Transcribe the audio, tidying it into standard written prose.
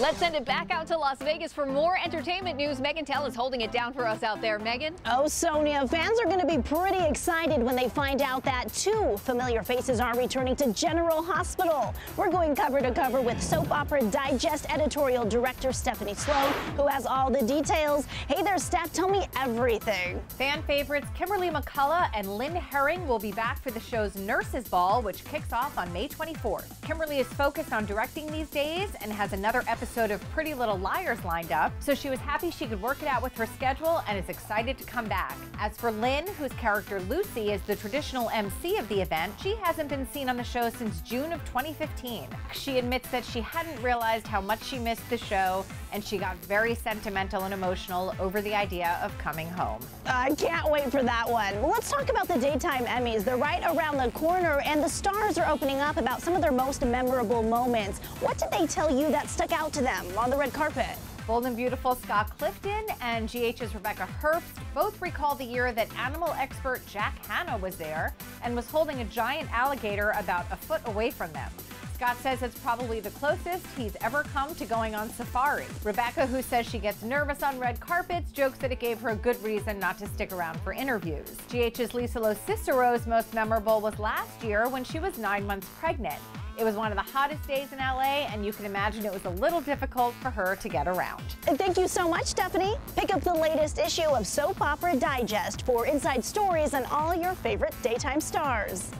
Let's send it back out to Las Vegas for more entertainment news. Megan Tell is holding it down for us out there. Megan? Oh, Sonia, fans are going to be pretty excited when they find out that 2 familiar faces are returning to General Hospital. We're going cover to cover with Soap Opera Digest editorial director Stephanie Sloan, who has all the details. Hey there, Steph, tell me everything. Fan favorites Kimberly McCullough and Lynn Herring will be back for the show's Nurses Ball, which kicks off on May 24th. Kimberly is focused on directing these days and has another episode of Pretty Little Liars lined up, so she was happy she could work it out with her schedule and is excited to come back. As for Lynn, whose character Lucy is the traditional MC of the event, she hasn't been seen on the show since June of 2015. She admits that she hadn't realized how much she missed the show, and she got very sentimental and emotional over the idea of coming home. I can't wait for that one. Well, let's talk about the Daytime Emmys. They're right around the corner, and the stars are opening up about some of their most memorable moments. What did they tell you that stuck out to them on the red carpet? Bold and Beautiful Scott Clifton and GH's Rebecca Herbst both recall the year that animal expert Jack Hanna was there and was holding a giant alligator about a foot away from them. Scott says it's probably the closest he's ever come to going on safari. Rebecca, who says she gets nervous on red carpets, jokes that it gave her a good reason not to stick around for interviews. GH's Lisa Locicero's most memorable was last year when she was 9 months pregnant. It was one of the hottest days in LA, and you can imagine it was a little difficult for her to get around. And thank you so much, Stephanie. Pick up the latest issue of Soap Opera Digest for inside stories on all your favorite daytime stars.